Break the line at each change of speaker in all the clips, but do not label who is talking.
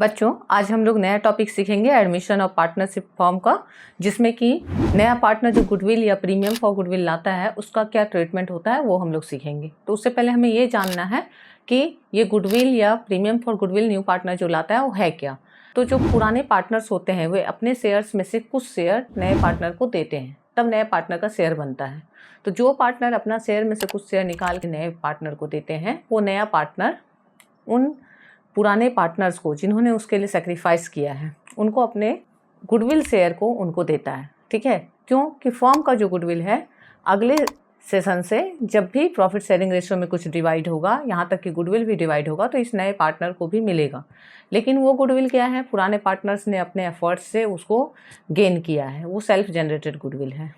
बच्चों, आज हम लोग नया टॉपिक सीखेंगे एडमिशन ऑफ पार्टनरशिप फॉर्म का, जिसमें कि नया पार्टनर जो गुडविल या प्रीमियम फॉर गुडविल लाता है उसका क्या ट्रीटमेंट होता है वो हम लोग सीखेंगे। तो उससे पहले हमें ये जानना है कि ये गुडविल या premium for goodwill new partner जो लाता है वो है क्या। तो जो पुराने पार्टनर्स होते हैं वे अपने शेयर्स में से कुछ शेयर नए पार्टनर को देते हैं, तब नए पार्टनर का शेयर बनता है। तो जो पार्टनर अपना शेयर में से कुछ शेयर निकाल के नए पार्टनर को देते हैं, वो नया पार्टनर उन पुराने पार्टनर्स को जिन्होंने उसके लिए सेक्रीफाइस किया है उनको अपने गुडविल शेयर को उनको देता है। ठीक है, क्योंकि फर्म का जो गुडविल है अगले सेशन से जब भी प्रॉफिट शेयरिंग रेशियो में कुछ डिवाइड होगा, यहाँ तक कि गुडविल भी डिवाइड होगा, तो इस नए पार्टनर को भी मिलेगा। लेकिन वो गुडविल क्या है, पुराने पार्टनर्स ने अपने एफर्ट्स से उसको गेन किया है, वो सेल्फ जनरेटेड गुडविल है।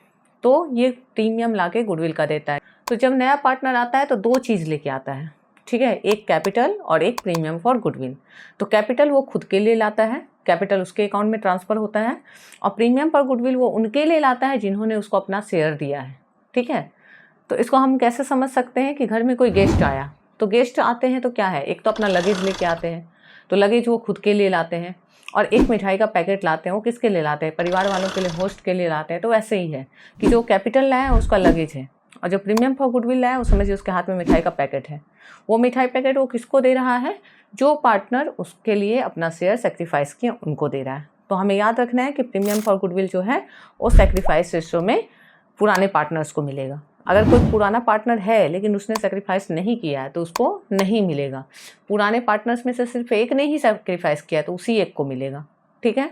तो ये प्रीमियम ला के गुडविल का देता है। तो जब नया पार्टनर आता है तो दो चीज़ लेके आता है, ठीक है, एक कैपिटल और एक प्रीमियम फॉर गुडविल। तो कैपिटल वो खुद के लिए लाता है, कैपिटल उसके अकाउंट में ट्रांसफ़र होता है, और प्रीमियम फॉर गुडविल वो उनके लिए लाता है जिन्होंने उसको अपना शेयर दिया है। ठीक है, तो इसको हम कैसे समझ सकते हैं कि घर में कोई गेस्ट आया, तो गेस्ट आते हैं तो क्या है, एक तो अपना लगेज लेके आते हैं, तो लगेज वो खुद के लिए लाते हैं, और एक मिठाई का पैकेट लाते हैं, वो किसके लिए लाते हैं, परिवार वालों के लिए, होस्ट के लिए लाते हैं। तो वैसे ही है कि जो कैपिटल लाया है उसका लगेज है, और जो प्रीमियम फॉर गुडविल लाया है उस समझिए उसके हाथ में मिठाई का पैकेट है। वो मिठाई पैकेट वो किसको दे रहा है, जो पार्टनर उसके लिए अपना शेयर सेक्रीफाइस किए उनको दे रहा है। तो हमें याद रखना है कि प्रीमियम फॉर गुडविल जो है वो सेक्रीफाइस रेशियो में पुराने पार्टनर्स को मिलेगा। अगर कोई पुराना पार्टनर है लेकिन उसने सेक्रीफाइस नहीं किया है तो उसको नहीं मिलेगा। पुराने पार्टनर्स में से सिर्फ एक ने ही सेक्रीफाइस किया है तो उसी एक को मिलेगा। ठीक है,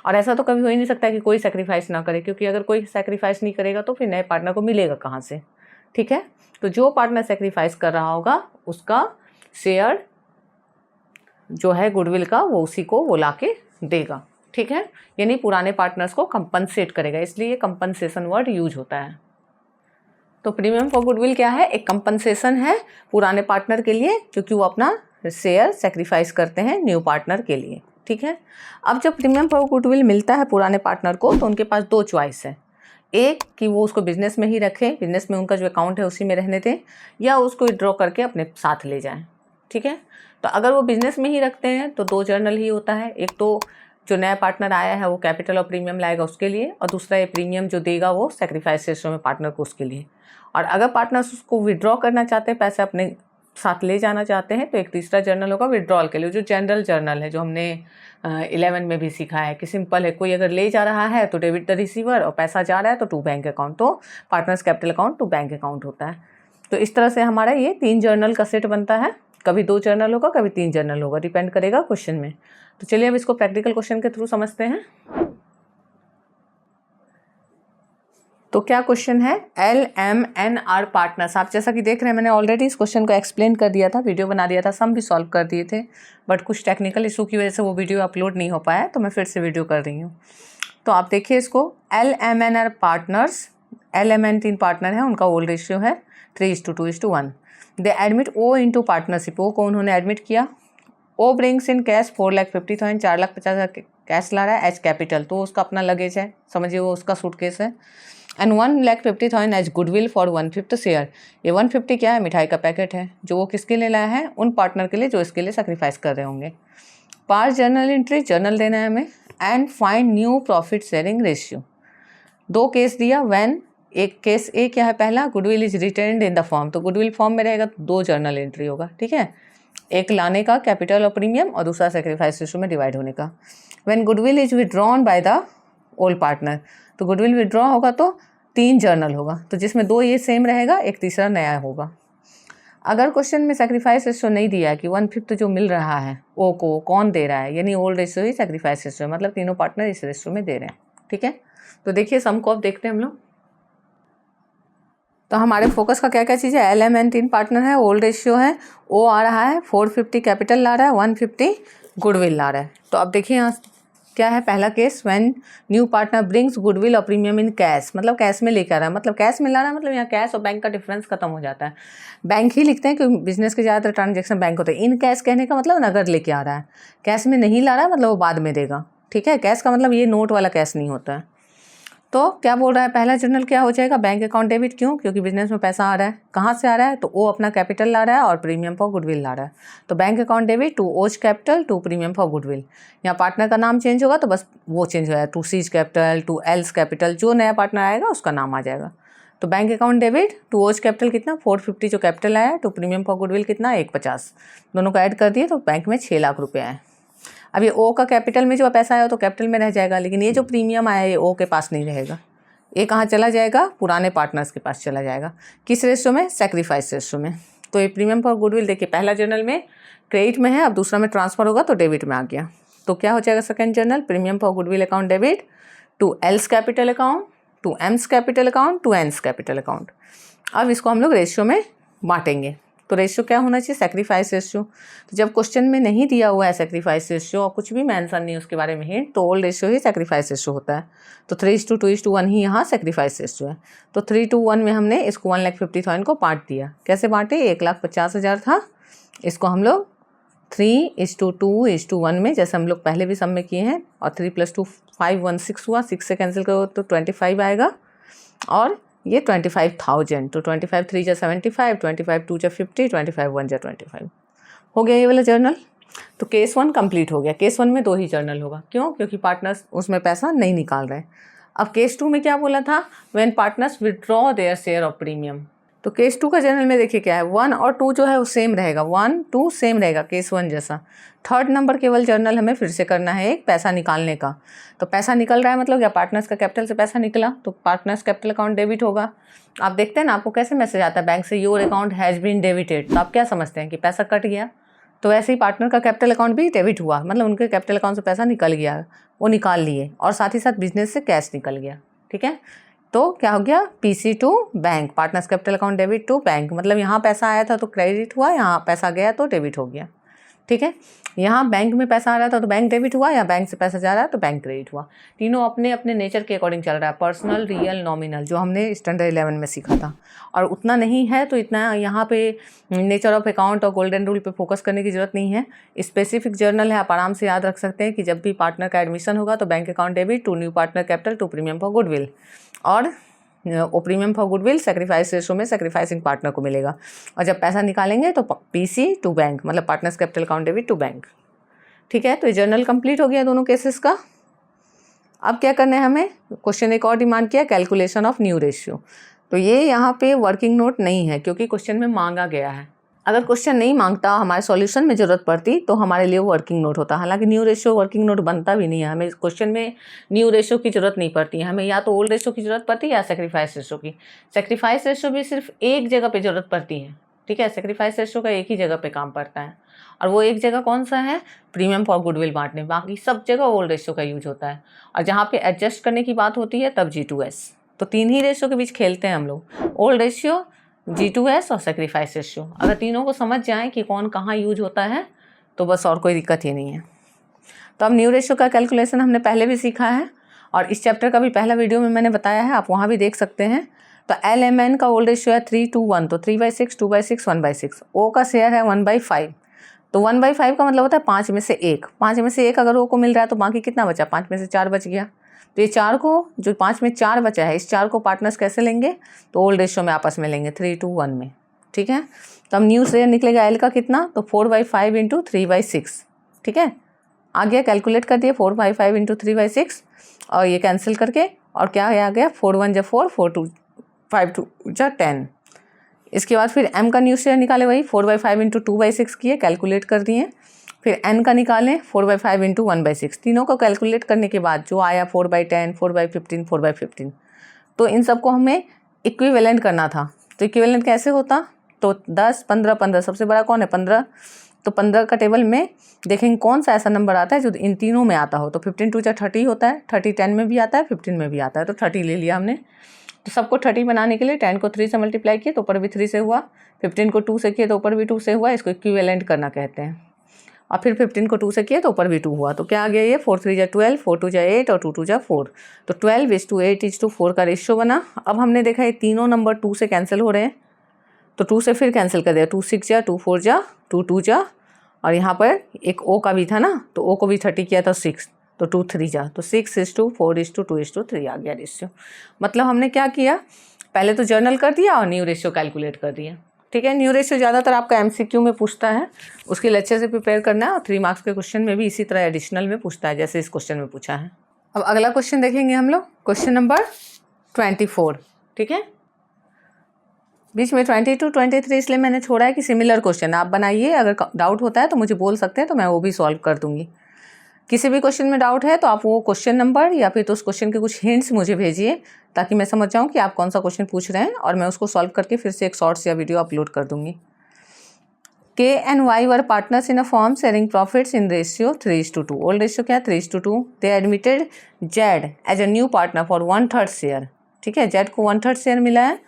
और ऐसा तो कभी हो ही नहीं सकता कि कोई सेक्रीफाइस ना करे, क्योंकि अगर कोई सेक्रीफाइस नहीं करेगा तो फिर नए पार्टनर को मिलेगा कहाँ से। ठीक है, तो जो पार्टनर सेक्रीफाइस कर रहा होगा उसका शेयर जो है गुडविल का वो उसी को वो लाके देगा। ठीक है, यानी पुराने पार्टनर्स को कंपनसेट करेगा, इसलिए ये कंपनसेशन वर्ड यूज होता है। तो प्रीमियम फॉर गुडविल क्या है, एक कंपनसेशन है पुराने पार्टनर के लिए, क्योंकि वो अपना शेयर सेक्रीफाइस करते हैं न्यू पार्टनर के लिए। ठीक है, अब जब प्रीमियम फॉर गुडविल मिलता है पुराने पार्टनर को तो उनके पास दो चॉइस है, एक कि वो उसको बिजनेस में ही रखें, बिजनेस में उनका जो अकाउंट है उसी में रहने दें, या उसको विड्रॉ करके अपने साथ ले जाएं। ठीक है, तो अगर वो बिजनेस में ही रखते हैं तो दो जर्नल ही होता है, एक तो जो नया पार्टनर आया है वो कैपिटल और प्रीमियम लाएगा उसके लिए, और दूसरा ये प्रीमियम जो देगा वो सेक्रीफाइस रेशियो में पार्टनर को उसके लिए। और अगर पार्टनर्स उसको विड्रॉ करना चाहते हैं, पैसे अपने साथ ले जाना चाहते हैं, तो एक तीसरा जर्नल होगा विड्रॉल के लिए, जो जनरल जर्नल है जो हमने 11 में भी सीखा है कि सिंपल है, कोई अगर ले जा रहा है तो डेबिट द रिसीवर, और पैसा जा रहा है तो टू बैंक अकाउंट, तो partners capital account to bank account होता है। तो इस तरह से हमारा ये 3 जर्नल का सेट बनता है, कभी 2 जर्नल होगा कभी 3 जर्नल होगा, डिपेंड करेगा क्वेश्चन में। तो चलिए अब इसको प्रैक्टिकल क्वेश्चन के थ्रू समझते हैं। तो क्या क्वेश्चन है, LMNR पार्टनर्स। आप जैसा कि देख रहे हैं मैंने ऑलरेडी इस क्वेश्चन को एक्सप्लेन कर दिया था, वीडियो बना दिया था, सम भी सॉल्व कर दिए थे, बट कुछ टेक्निकल इशू की वजह से वो वीडियो अपलोड नहीं हो पाया, तो मैं फिर से वीडियो कर रही हूँ। तो आप देखिए इसको, LMNR पार्टनर्स, LMN 3 पार्टनर हैं, उनका ओल्ड रेशियो है 3:2:1। They admit O into partnership, O को उन्होंने एडमिट किया। O brings in cash 4,50,000, 4,50,000 cash ला रहा है एज कैपिटल, तो उसका अपना लगेज है, समझिए वो उसका सूटकेस है। And 1,50,000 as goodwill for 1/5 share, ये 150 क्या है, मिठाई का पैकेट है, जो वो किसके लिए लाया है, उन पार्टनर के लिए जो इसके लिए सेक्रीफाइस कर रहे होंगे। पार जर्नल एंट्री, जर्नल देना है हमें, and find new profit sharing ratio. 2 case दिया, व्हेन, एक केस ए क्या है पहला, goodwill is retained in the form, तो गुडविल फॉर्म में रहेगा तो 2 जर्नल एंट्री होगा। ठीक है, एक लाने का कैपिटल और प्रीमियम, और दूसरा सेक्रीफाइस रेशियो में डिवाइड होने का। When goodwill is withdrawn by the old partner, तो गुडविल विड्रॉ होगा तो 3 जर्नल होगा, तो जिसमें 2 ये सेम रहेगा, एक तीसरा नया होगा। अगर क्वेश्चन में सेक्रीफाइस रेशियो नहीं दिया है कि 1/5 जो मिल रहा है ओ को कौन दे रहा है, यानी ओल्ड रेशियो ही सेक्रीफाइस रेशियो, मतलब तीनों पार्टनर इस रेशियो में दे रहे हैं। ठीक है, तो देखिए सम को अब देखते हैं हम लोग। तो हमारे फोकस का क्या क्या चीज़ है, LMN 3 पार्टनर है, ओल्ड रेशियो है, O आ रहा है 450 कैपिटल ला रहा है, 150 गुडविल ला रहा है। तो अब देखिए यहाँ क्या है, पहला case, when new partner brings goodwill और प्रीमियम इन कैश, मतलब कैश में लेकर आ रहा है, मतलब कैश में ला रहा है, मतलब यहाँ कैश और बैंक का डिफरेंस खत्म हो जाता है। बैंक ही लिखते हैं क्योंकि बिजनेस के ज़्यादातर ट्रांजेक्शन बैंक होते हैं। इन कैश कहने का मतलब नगद लेके आ रहा है, कैश में नहीं ला रहा है मतलब वो बाद में देगा। ठीक है, कैश का मतलब ये नोट वाला कैश नहीं होता है। तो क्या बोल रहा है, पहला जर्नल क्या हो जाएगा, बैंक अकाउंट डेबिट। क्यों? क्योंकि बिजनेस में पैसा आ रहा है। कहाँ से आ रहा है? तो ओ अपना कैपिटल ला रहा है और प्रीमियम फॉर गुडविल ला रहा है। तो bank account debit to O's capital to premium for goodwill. यहाँ पार्टनर का नाम चेंज होगा तो बस वो चेंज हो जाएगा, to C's capital to L's capital, जो नया पार्टनर आएगा उसका नाम आ जाएगा। तो bank account debit to O's capital कितना 450 जो कैपिटल आया, टू प्रीमियम फॉर गुडविल कितना 150, दोनों को ऐड कर दिए तो बैंक में 6 लाख रुपये आए। अब ये ओ का कैपिटल में जो पैसा आया तो कैपिटल में रह जाएगा, लेकिन ये जो प्रीमियम आया ये ओ के पास नहीं रहेगा, ये कहाँ चला जाएगा, पुराने पार्टनर्स के पास चला जाएगा। किस रेशो में? सेक्रीफाइस रेशो में। तो ये प्रीमियम फॉर गुडविल देखिए पहला जर्नल में क्रेडिट में है, अब दूसरा में ट्रांसफर होगा तो डेबिट में आ गया। तो क्या हो जाएगा second journal, premium for goodwill account debit to L's capital account to M's capital account to N's capital account. अब इसको हम लोग रेशियो में बांटेंगे। तो रेशियो क्या होना चाहिए, सेक्रीफाइस रेशियो। तो जब क्वेश्चन में नहीं दिया हुआ है सेक्रीफाइस रेशियो और कुछ भी मेंशन नहीं उसके बारे में हिंट, तो ओल्ड रेशियो ही सेक्रीफाइस रेशियो होता है। तो 3:2:1 ही यहाँ सेक्रीफाइस रेशियो है। तो 3:1 में हमने इसको 1,50,000 को बांट दिया। कैसे बांटे, 1,50,000 था, इसको हम लोग 3:2:1 में, जैसे हम लोग पहले भी सम में किए हैं, और 3 + 2 5 1 6 हुआ, 6 से कैंसिल करो तो 25 आएगा, और ये 25,000। तो 25 3 × 75, 25 2 × 50, 25 1 × 25 हो गया ये वाला जर्नल। तो केस 1 कंप्लीट हो गया। केस 1 में 2 ही जर्नल होगा, क्यों? क्योंकि पार्टनर्स उसमें पैसा नहीं निकाल रहे। अब केस 2 में क्या बोला था, when partners withdraw their share of premium. तो केस 2 का जर्नल में देखिए क्या है, 1 और 2 जो है वो सेम रहेगा, 1 2 सेम रहेगा केस 1 जैसा। थर्ड नंबर केवल जर्नल हमें फिर से करना है एक पैसा निकालने का। तो पैसा निकल रहा है मतलब क्या, पार्टनर्स का कैपिटल से पैसा निकला तो पार्टनर्स कैपिटल अकाउंट डेबिट होगा। आप देखते हैं ना, आपको कैसे मैसेज आता है बैंक से, your account has been debited, तो आप क्या समझते हैं कि पैसा कट गया। तो वैसे ही पार्टनर का कैपिटल अकाउंट भी डेबिट हुआ, मतलब उनके कैपिटल अकाउंट से पैसा निकल गया, वो निकाल लिए, और साथ ही साथ बिजनेस से कैश निकल गया। ठीक है, तो क्या हो गया, PC to bank, partners capital account debit to bank, मतलब यहाँ पैसा आया था तो क्रेडिट हुआ, यहाँ पैसा गया तो डेबिट हो गया। ठीक है, यहाँ बैंक में पैसा आ रहा था तो बैंक डेबिट हुआ, या बैंक से पैसा जा रहा है तो बैंक क्रेडिट हुआ। तीनों अपने अपने नेचर के अकॉर्डिंग चल रहा है, पर्सनल, रियल, नॉमिनल, जो हमने स्टैंडर्ड 11 में सीखा था। और उतना नहीं है तो इतना यहाँ पे नेचर ऑफ अकाउंट और गोल्डन रूल पे फोकस करने की जरूरत नहीं है। स्पेसिफिक जर्नल है, आप आराम से याद रख सकते हैं कि जब भी पार्टनर का एडमिशन होगा तो bank account debit to new partner capital to premium for goodwill, और वो premium for goodwill sacrifice ratio में सेक्रीफाइसिंग पार्टनर को मिलेगा। और जब पैसा निकालेंगे तो पीसी टू बैंक, मतलब partners capital account debit to bank. ठीक है, तो ये जर्नल कंप्लीट हो गया दोनों केसेस का। अब क्या करना है हमें, क्वेश्चन एक और डिमांड किया, कैलकुलेशन ऑफ न्यू रेशियो। तो ये यहाँ पे वर्किंग नोट नहीं है क्योंकि क्वेश्चन में मांगा गया है। अगर क्वेश्चन नहीं मांगता, हमारे सॉल्यूशन में ज़रूरत पड़ती तो हमारे लिए वर्किंग नोट होता। हालांकि न्यू रेशियो वर्किंग नोट बनता भी नहीं है, हमें क्वेश्चन में न्यू रेशियो की ज़रूरत नहीं पड़ती है, हमें या तो ओल्ड रेशियो की ज़रूरत पड़ती है या सेक्रीफाइस रेशियो की। सेक्रीफाइस रेशियो भी सिर्फ एक जगह पे ज़रूरत पड़ती है। ठीक है, सेक्रीफाइस रेशियो का एक ही जगह पे काम पड़ता है, और वो एक जगह कौन सा है, प्रीमियम फॉर गुडविल बांटने, बाकी सब जगह ओल्ड रेशियो का यूज होता है। और जहाँ पे एडजस्ट करने की बात होती है तब G2S। तो 3 ही रेशियो के बीच खेलते हैं हम लोग, ओल्ड रेशियो, G2S और सेक्रीफाइस रेशियो। अगर तीनों को समझ जाएं कि कौन कहाँ यूज होता है तो बस और कोई दिक्कत ही नहीं है। तो अब न्यू रेशियो का कैलकुलेशन हमने पहले भी सीखा है, और इस चैप्टर का भी पहला वीडियो में मैंने बताया है, आप वहाँ भी देख सकते हैं। तो LMN का ओल्ड रेशियो है 3:1, तो 3/6, 2/6, 1/6। O का शेयर है 1/5, तो 1/5 का मतलब होता है 5 में से 1। 5 में से 1 अगर O को मिल रहा है तो बाकी कितना बचा, 5 में से 4 बच गया। तो ये 4 को, जो 5 में 4 बचा है, इस 4 को पार्टनर्स कैसे लेंगे, तो ओल्ड रेशियो में आपस में लेंगे 3:1 में। ठीक है, तो अब न्यू शेयर निकलेगा L का कितना, तो 4/5 × 3/6। ठीक है, आ गया, कैलकुलेट कर दिए 4/5 × 3/6, और ये कैंसिल करके, और क्या आ गया, 4 1 × 4, 4 2 5 2 × 10। इसके बाद फिर M का न्यू शेयर निकाले, वही 4/5 × 2/6 किए, कैलकुलेट कर दिए। फिर N का निकालें 4/5 × 1/6। तीनों को कैलकुलेट करने के बाद जो आया 4/10, 4/15, 4/15, तो इन सबको हमें इक्विवेलेंट करना था। तो इक्विवेलेंट कैसे होता, तो 10 15 15, सबसे बड़ा कौन है 15, तो 15 का टेबल में देखेंगे कौन सा ऐसा नंबर आता है जो इन तीनों में आता हो। तो 15 2 × 30 होता है, 30 10 में भी आता है, 15 में भी आता है, तो 30 ले लिया हमने। तो सबको 30 बनाने के लिए 10 को 3 से मल्टीप्लाई किए तो ऊपर भी 3 से हुआ, 15 को 2 से किए तो ऊपर भी 2 से हुआ, इसको इक्विवेलेंट करना कहते हैं। और फिर 15 को 2 से किए तो ऊपर भी 2 हुआ, तो क्या आ गया ये 4 3 × 12, 4 2 × 8 और 2 2 × 4, तो 12:8:4 का रेशियो बना। अब हमने देखा ये तीनों नंबर 2 से कैंसिल हो रहे हैं, तो 2 से फिर कैंसिल कर दिया, 2 6 जा, 2 4 जा, 2 2 जा, और यहाँ पर एक O का भी था ना, तो O को भी 30 किया था 6, तो 2:3 जा, तो 6:4:2:3 आ गया रेशियो। मतलब हमने क्या किया, पहले तो जर्नल कर दिया और न्यू रेशियो कैलकुलेट कर दिया। ठीक है, न्यू रेशियो ज़्यादातर आपका MCQ में पूछता है, उसके लिए अच्छे से प्रिपेयर करना है। और 3 मार्क्स के क्वेश्चन में भी इसी तरह एडिशनल में पूछता है, जैसे इस क्वेश्चन में पूछा है। अब अगला क्वेश्चन देखेंगे हम लोग, क्वेश्चन नंबर 24। ठीक है, बीच में 22, 23 इसलिए मैंने छोड़ा है कि सिमिलर क्वेश्चन आप बनाइए, अगर डाउट होता है तो मुझे बोल सकते हैं, तो मैं वो भी सॉल्व कर दूंगी। किसी भी क्वेश्चन में डाउट है तो आप वो क्वेश्चन नंबर या फिर तो उस क्वेश्चन के कुछ हिंट्स मुझे भेजिए, ताकि मैं समझ जाऊँ कि आप कौन सा क्वेश्चन पूछ रहे हैं, और मैं उसको सॉल्व करके फिर से एक शॉर्ट्स या वीडियो अपलोड कर दूंगी। K and Y were partners in a firm sharing profits in ratio 3:2. Old ratio क्या है, 3:2. They admitted Z as a new partner for 1/3 share. ठीक है, Z को 1/3 शेयर मिला है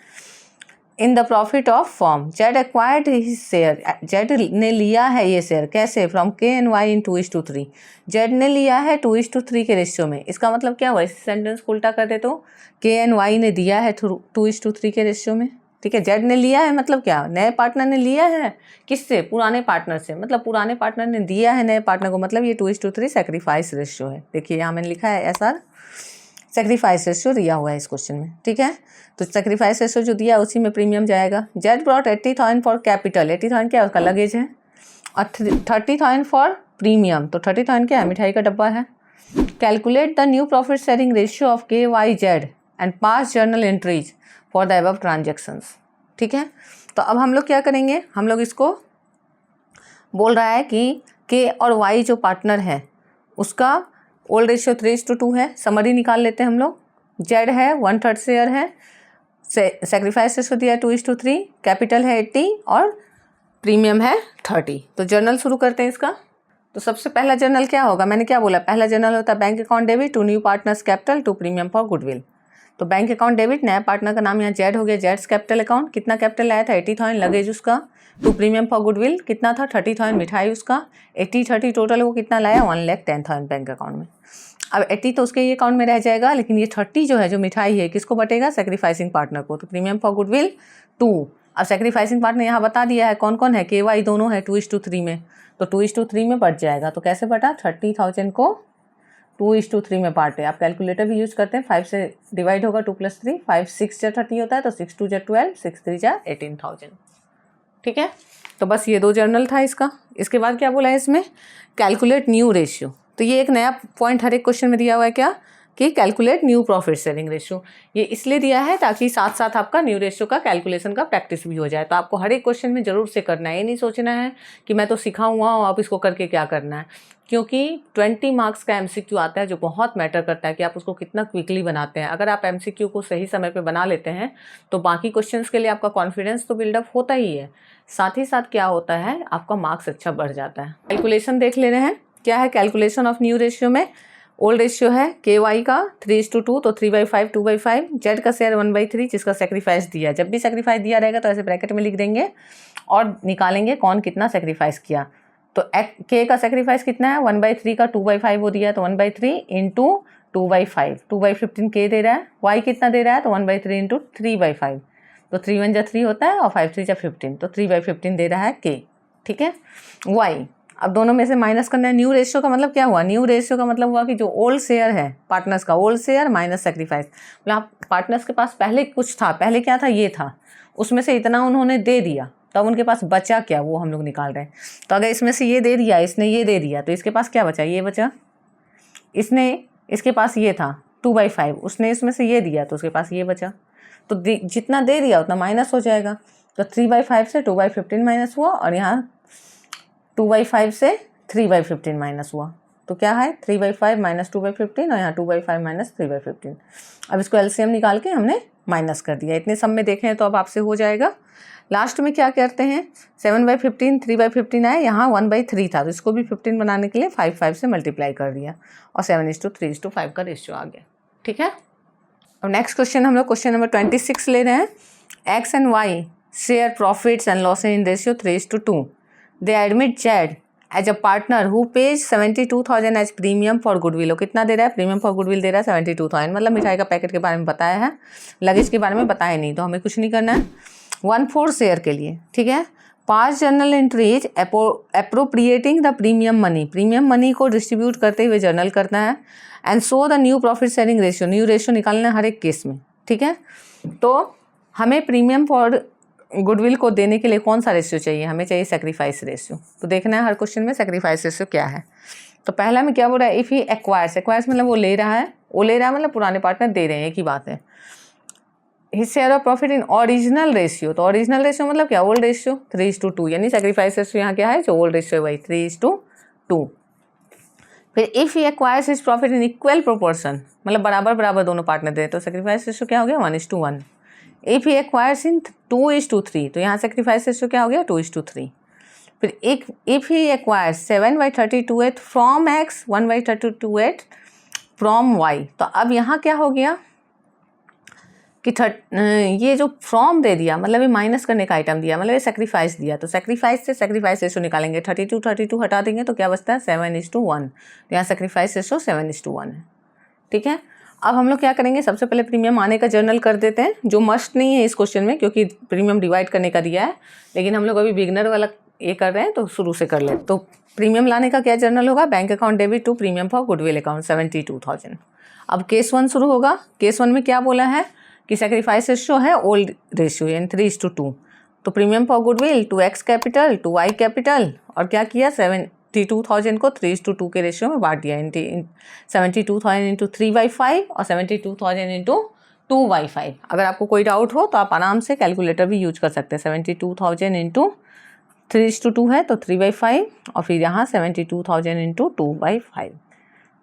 in the profit of form. Z acquired his share, Z ने लिया है ये शेयर, कैसे, from K and Y in 2:3। Z ने लिया है 2:3 के रेशियो में। इसका मतलब क्या हुआ, इस सेंटेंस को उल्टा कर दे तो K and Y ने दिया है 2:3 के रेशियो में। ठीक है, Z ने लिया है मतलब क्या, नए पार्टनर ने लिया है, किससे, पुराने पार्टनर से, मतलब पुराने पार्टनर ने दिया है नए पार्टनर को, मतलब ये 2:3 सेक्रीफाइस रेशियो है। देखिए यहाँ मैंने लिखा है SR, सेक्रीफाइस रेशियो दिया हुआ है इस क्वेश्चन में। ठीक है, तो सेक्रीफाइस रेशियो जो दिया उसी में प्रीमियम जाएगा। Z ब्रॉट 80,000 फॉर कैपिटल, 80,000 क्या है उसका लगेज है, और 30,000 फॉर प्रीमियम, तो 30,000 क्या है, मिठाई का डब्बा है। Calculate the new profit sharing ratio of KYZ and pass journal entries for the above transactions. ठीक है, तो अब हम लोग क्या करेंगे, हम लोग इसको बोल रहा है कि K और Y जो पार्टनर है उसका ओल्ड रेशियो 3:2 है। समरी निकाल लेते हैं हम लोग। Z है 1/3 शेयर है, सेक्रीफाइस रेशियो दिया है 2:3, कैपिटल है 80 और प्रीमियम है 30। तो जर्नल शुरू करते हैं इसका। तो सबसे पहला जर्नल क्या होगा, मैंने क्या बोला, पहला जर्नल होता है bank account debit to new partners capital to premium for goodwill. तो बैंक अकाउंट डेबिट, नया पार्टनर का नाम यहाँ Z हो गया, जेड्स कैपिटल अकाउंट, कितना कैपिटल आया था 80,000 लगेज उसका, टू प्रीमियम फॉर गुडविल कितना था 30,000 मिठाई उसका, 80-30 टोटल वो कितना लाया 1,10,000 बैंक अकाउंट में। अब 80 तो उसके ये अकाउंट में रह जाएगा, लेकिन ये 30 जो है जो मिठाई है किसको बटेगा, सेक्रीफाइसिंग पार्टनर को, तो प्रीमियम फॉर गुडविल 2। अब सेक्रीफाइसिंग पार्टनर यहाँ बता दिया है कौन कौन है, KY दोनों है 2:3 में, तो 2:3 में बट जाएगा। तो कैसे बटा, 30,000 को 2:3 में बांटे। आप कैलकुलेटर भी यूज करते हैं, 5 से डिवाइड होगा 2 + 3, 5 6 जा 30 होता है, तो 6 2 जा 12, 6 3 जा 18,000। ठीक है, तो बस ये 2 जर्नल था इसका। इसके बाद क्या बोला है इसमें, कैलकुलेट न्यू रेशियो। तो ये एक नया पॉइंट हर एक क्वेश्चन में दिया हुआ है क्या, कि calculate new profit sharing ratio. ये इसलिए दिया है ताकि साथ साथ आपका न्यू रेशियो का कैलकुलेशन का प्रैक्टिस भी हो जाए। तो आपको हर एक क्वेश्चन में जरूर से करना है, ये नहीं सोचना है कि मैं तो सीखा हुआ हूँ आप इसको करके क्या करना है, क्योंकि 20 मार्क्स का MCQ आता है जो बहुत मैटर करता है कि आप उसको कितना क्विकली बनाते हैं। अगर आप MCQ को सही समय पे बना लेते हैं तो बाकी क्वेश्चंस के लिए आपका कॉन्फिडेंस तो बिल्डअप होता ही है, साथ ही साथ क्या होता है आपका मार्क्स अच्छा बढ़ जाता है। कैलकुलेशन देख ले रहे हैं, क्या है कैलकुलेशन ऑफ न्यू रेशियो में, ओल्ड रेशियो है KY का 3:2, तो 3/5 2/5, Z का शेयर 1/3 जिसका सेक्रीफाइस दिया। जब भी सेक्रीफाइस दिया रहेगा तो ऐसे ब्रैकेट में लिख देंगे और निकालेंगे कौन कितना सेक्रीफाइस किया। तो K का सेक्रीफाइस कितना है 1/3 का 2/5 वो दिया, तो 1/3 इंटू 2/5, 2/15 K दे रहा है। Y कितना दे रहा है, तो 1/3 इंटू 3/5, तो 3 1 जा 3 होता है और 5 3 जा 15, तो 3/15 दे रहा है K। ठीक है, Y अब दोनों में से माइनस करना है। न्यू रेशियो का मतलब क्या हुआ, न्यू रेशियो का मतलब हुआ कि जो ओल्ड शेयर है पार्टनर्स का, ओल्ड शेयर माइनस सेक्रीफाइस, मतलब पार्टनर्स के पास पहले कुछ था, पहले क्या था ये था, उसमें से इतना उन्होंने दे दिया, तब उनके पास बचा क्या वो हम लोग निकाल रहे हैं। तो अगर इसमें से ये दे दिया, इसने ये दे दिया, तो इसके पास क्या बचा, ये बचा। इसने इसके पास ये था 2/5, उसने इसमें से ये दिया तो उसके पास ये बचा। तो जितना दे दिया उतना माइनस हो जाएगा। तो 3/5 से 2/15 माइनस हुआ और यहाँ 2/5 से 3/15 माइनस हुआ, तो क्या है 3/5 माइनस 2/15 और यहाँ 2/5 माइनस 3/15। अब इसको LCM निकाल के हमने माइनस कर दिया। इतने सम में देखें तो अब आपसे हो जाएगा। लास्ट में क्या करते हैं, 7/15 3/15 आए, यहाँ 1/3 था, तो इसको भी 15 बनाने के लिए 5 से मल्टीप्लाई कर दिया और 7:3:5 का रेशियो आ गया। ठीक है, अब नेक्स्ट क्वेश्चन हम लोग क्वेश्चन नंबर 26 ले रहे हैं। X and Y share profits and losses in ratio 3:2। They admit Z as a partner who pays 72,000 as premium for goodwill। कितना दे रहा है, प्रीमियम फॉर गुडविल दे रहा है 72,000, मतलब मिठाई का पैकेट के बारे में बताया है, लगेज के बारे में बताया नहीं, तो हमें कुछ नहीं करना है। 1/4 शेयर के लिए, ठीक है, पास journal entries appropriating the premium money, premium money को डिस्ट्रीब्यूट करते हुए जर्नल करना है। And so the new profit sharing ratio, new ratio निकालना है हर एक केस में, ठीक है। तो हमें प्रीमियम फॉर गुडविल को देने के लिए कौन सा रेशियो चाहिए, हमें चाहिए सेक्रीफाइस रेशियो। तो देखना है हर क्वेश्चन में सेक्रीफाइस रेशियो क्या है। तो पहला में क्या बोल रहा है, इफ़ ही एक्वायर्स, एक्वायर्स मतलब वो ले रहा है, वो ले रहा है मतलब पुराने पार्टनर दे रहे हैं, एक ही बात है। His share of profit in original ratio, तो ओरिजिनल रेशियो मतलब क्या, ओल्ड रेशियो 3:2, यानी सेक्रीफाइस रेशियो यहाँ क्या है, जो ओल्ड रेशियो है वही 3:2। फिर if he acquires his profit in equal proportion, मतलब बराबर बराबर दोनों पार्टनर दे, तो सेक्रीफाइस रेशियो क्या हो गया 1:1। इफ़ ही एक्वायर्स इन 2:3, तो यहाँ सेक्रीफाइस रेशियो क्या हो गया 2:3। फिर एक if he acquires 7/32 from X, 1/32 from Y, तो अब यहाँ क्या हो गया कि ये जो फ्रॉम दे दिया मतलब ये माइनस करने का आइटम दिया, मतलब ये सेक्रीफाइस दिया, तो सेक्रीफाइस से सेक्रीफाइस रेशो निकालेंगे, 32 हटा देंगे तो क्या बचता है 7:1, तो यहाँ सेक्रीफाइस रेशो 7:1 है, ठीक है। अब हम लोग क्या करेंगे, सबसे पहले प्रीमियम आने का जर्नल कर देते हैं, जो मस्ट नहीं है इस क्वेश्चन में क्योंकि प्रीमियम डिवाइड करने का दिया है, लेकिन हम लोग अभी बिगनर वाला ये कर रहे हैं तो शुरू से कर ले। तो प्रीमियम लाने का क्या जर्नल होगा, bank account debit to premium for goodwill account 72,000। अब केस 1 शुरू होगा। केस 1 में क्या बोला है कि सेक्रीफाइस रेशियो है ओल्ड रेशियो यानी 3:2, तो premium for goodwill 2x capital 2y capital, और क्या किया 72,000 को 3:2 के रेशियो में बांट दिया, 72,000 इंटू 3/5 और 72,000 इंटू 2/5। अगर आपको कोई डाउट हो तो आप आराम से कैलकुलेटर भी यूज कर सकते हैं। 72,000 इंटू 3:2 है तो 3/5 और फिर यहाँ 72,000 इंटू 2/5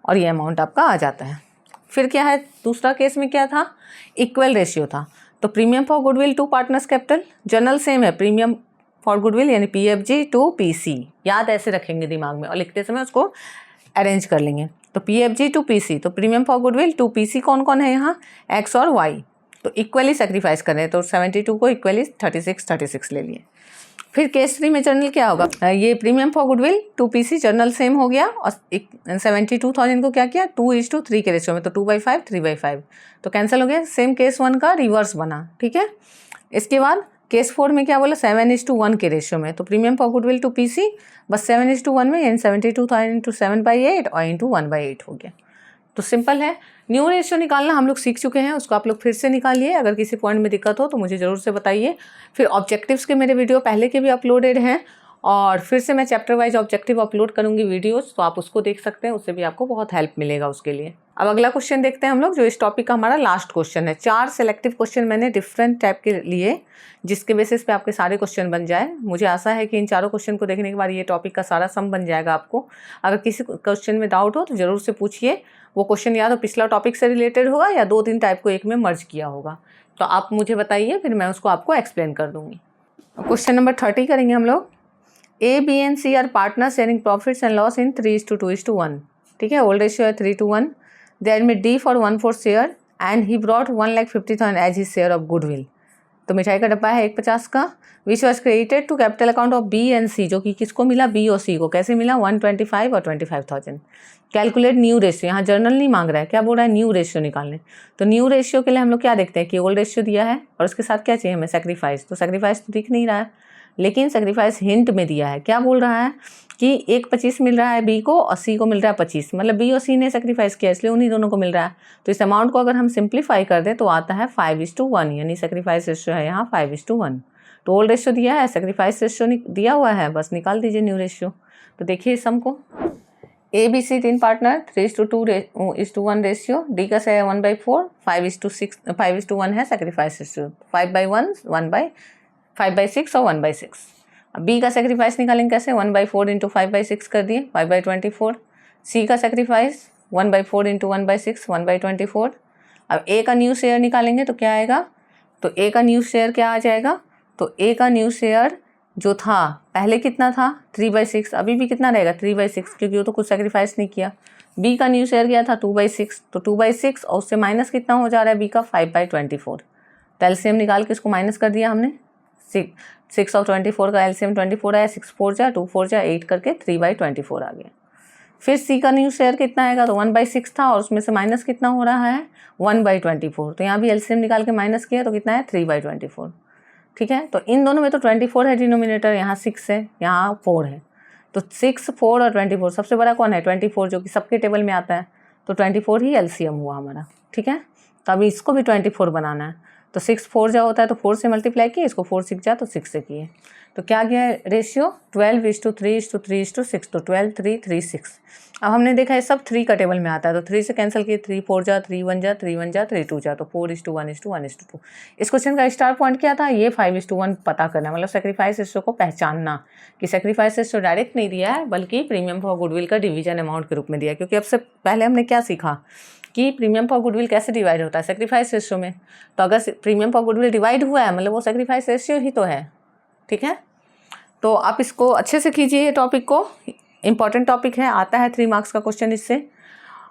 और ये अमाउंट आपका आ जाता है। फिर क्या है, दूसरा केस में क्या था, इक्वल रेशियो था, तो premium for goodwill to partners capital, journal same है, प्रीमियम फॉर गुडविल यानी PFG टू PC, याद ऐसे रखेंगे दिमाग में और लिखते समय उसको अरेंज कर लेंगे। तो PFG टू PC, तो premium for goodwill to PC कौन कौन है यहाँ, X और Y, तो इक्वली सेक्रीफाइस कर रहे हैं, तो 72 को इक्वली 36 ले लिए। फिर केस 3 में जर्नल क्या होगा, ये premium for goodwill to PC journal same हो गया और 72,000 को क्या किया 2:3 के रेशियो में, तो 2/5 3/5, तो कैंसिल हो गया। सेम केस 1 का रिवर्स बना, ठीक है। इसके बाद केस 4 में क्या बोला 7:1 के रेशियो में, तो premium for goodwill to PC बस 7:1 में यानी 72,000 इंटू 7/8 और इंटू 1/8 हो गया। तो सिंपल है। न्यू रेशियो निकालना हम लोग सीख चुके हैं, उसको आप लोग फिर से निकालिए। अगर किसी पॉइंट में दिक्कत हो तो मुझे ज़रूर से बताइए। फिर ऑब्जेक्टिव्स के मेरे वीडियो पहले के भी अपलोडेड हैं और फिर से मैं चैप्टर वाइज ऑब्जेक्टिव अपलोड करूँगी वीडियोज़, तो आप उसको देख सकते हैं, उससे भी आपको बहुत हेल्प मिलेगा उसके लिए। अब अगला क्वेश्चन देखते हैं हम लोग, जो इस टॉपिक का हमारा लास्ट क्वेश्चन है। 4 सेलेक्टिव क्वेश्चन मैंने डिफरेंट टाइप के लिए, जिसके बेसिस पे आपके सारे क्वेश्चन बन जाए। मुझे आशा है कि इन चारों क्वेश्चन को देखने के बाद ये टॉपिक का सारा सम बन जाएगा आपको। अगर किसी क्वेश्चन में डाउट हो तो ज़रूर से पूछिए। वो क्वेश्चन या तो पिछला टॉपिक से रिलेटेड होगा या 2-3 टाइप को एक में मर्ज किया होगा, तो आप मुझे बताइए, फिर मैं उसको आपको एक्सप्लेन कर दूँगी। क्वेश्चन नंबर 30 करेंगे हम लोग। A, B and C are partner sharing profits and loss in 3:2:1, ठीक है। ओल्ड रेशियो है 3:1। They admit D for 1/4 share and he brought 1,50,000 as his share of goodwill. तो मिठाई का डब्बा है 150 का, which was credited to capital account of B and C, जो कि किसको मिला, B और C को। कैसे मिला, 125 और 25,000। कैलकुलेट न्यू रेशियो, यहाँ जर्नल नहीं मांग रहा है, क्या बोल रहा है, न्यू रेशियो निकालने। तो न्यू रेशियो के लिए हम लोग क्या देखते हैं कि ओल्ड रेशियो दिया है और उसके साथ क्या चाहिए हमें, सेक्रीफाइस। तो सेक्रीफाइस तो दिख नहीं रहा है, लेकिन सेक्रीफाइस हिंट में दिया है। क्या बोल रहा है कि 1/25 मिल रहा है B को और C को मिल रहा है 25, मतलब B और C ने सेक्रीफाइस किया इसलिए उन्हीं दोनों को मिल रहा है। तो इस अमाउंट को अगर हम सिंप्लीफाई कर दें तो आता है 5:1, यानी सेक्रीफाइस रेशियो है यहाँ 5:1। तो ओल्ड रेशियो दिया है, सेक्रीफाइस रेशियो दिया हुआ है, बस निकाल दीजिए न्यू रेशियो। तो देखिए सम को, ABC 3 पार्टनर 3:2:1 रेशियो, D का है 1/4, 5:1 है सेक्रीफाइस रेशियो, 5/1 5/6 और 1/6। अब B का सेक्रीफाइस निकालेंगे कैसे, 1/4 इंटू 5/6 कर दिए 5/24। C का सेक्रीफाइस 1/4 इंटू 1/6 1/24। अब A का न्यू शेयर निकालेंगे तो क्या आएगा, तो A का न्यू शेयर क्या आ जाएगा, तो A का न्यू शेयर जो था पहले कितना था 3/6, अभी भी कितना रहेगा 3/6, क्योंकि वो तो कुछ सेक्रीफाइस नहीं किया। B का न्यू शेयर गया था 2/6, तो 2/6 और उससे माइनस कितना हो जा रहा है B का 5/24। तो एलसीएम निकाल के इसको माइनस कर दिया हमने, 6 और 24 का एलसीएम 24 आया, 6 4 जा 2 4 जा 8 करके 3/24 आ गया। फिर C का न्यू शेयर कितना आएगा, तो 1/6 था और उसमें से माइनस कितना हो रहा है 1/24, तो यहाँ भी एलसीएम निकाल के माइनस किया तो कितना है 3/24। ठीक है। तो इन दोनों में तो 24 है डिनोमिनेटर, यहाँ 6 है, यहाँ 4 है। तो 6, 4 और 24, सबसे बड़ा कौन है 24, जो कि सबके टेबल में आता है। तो 24 ही एलसीएम हुआ हमारा, ठीक है। तो अभी इसको भी 24 बनाना है। तो 6 4 जा होता है तो 4 से मल्टीप्लाई किए, इसको 4 6 जा तो 6 से किए। तो क्या गया रेशियो 12:3:3:6, तो 12 3 3 6। अब हमने देखा है सब 3 का टेबल में आता है, तो 3 से कैंसिल किए, 3 4 जा, 3 1 जा, 3 1 जा, 3 2 जा, तो 4:1:1:2। इस क्वेश्चन का स्टार पॉइंट क्या था, ये 5:1 पता करना, मतलब सेक्रीफाइस रेशियो को पहचानना कि सेक्रीफाइस रेशियो डायरेक्ट नहीं दिया है बल्कि प्रीमियम फॉर गुडविल का डिवीजन अमाउंट के रूप में दिया है। क्योंकि अब से पहले हमने क्या सीखा कि प्रीमियम फॉर गुडविल कैसे डिवाइड होता है, सेक्रीफाइस रेशियो में। तो अगर प्रीमियम फॉर गुडविल डिवाइड हुआ है मतलब वो सेक्रीफाइस रेशियो ही तो है, ठीक है। तो आप इसको अच्छे से कीजिए, ये टॉपिक को, इम्पॉर्टेंट टॉपिक है, आता है 3 मार्क्स का क्वेश्चन इससे,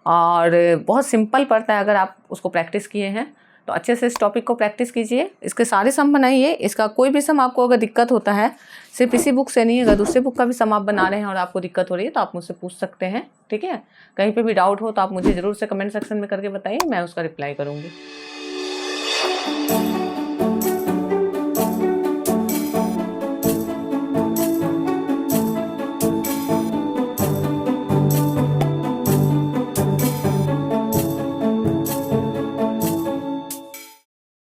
और बहुत सिंपल पड़ता है अगर आप उसको प्रैक्टिस किए हैं तो। अच्छे से इस टॉपिक को प्रैक्टिस कीजिए, इसके सारे सम बनाइए। इसका कोई भी सम आपको अगर दिक्कत होता है, सिर्फ इसी बुक से नहीं, अगर दूसरे बुक का भी सम आप बना रहे हैं और आपको दिक्कत हो रही है तो आप मुझसे पूछ सकते हैं, ठीक है। कहीं पे भी डाउट हो तो आप मुझे ज़रूर से कमेंट सेक्शन में करके बताइए, मैं उसका रिप्लाई करूँगी।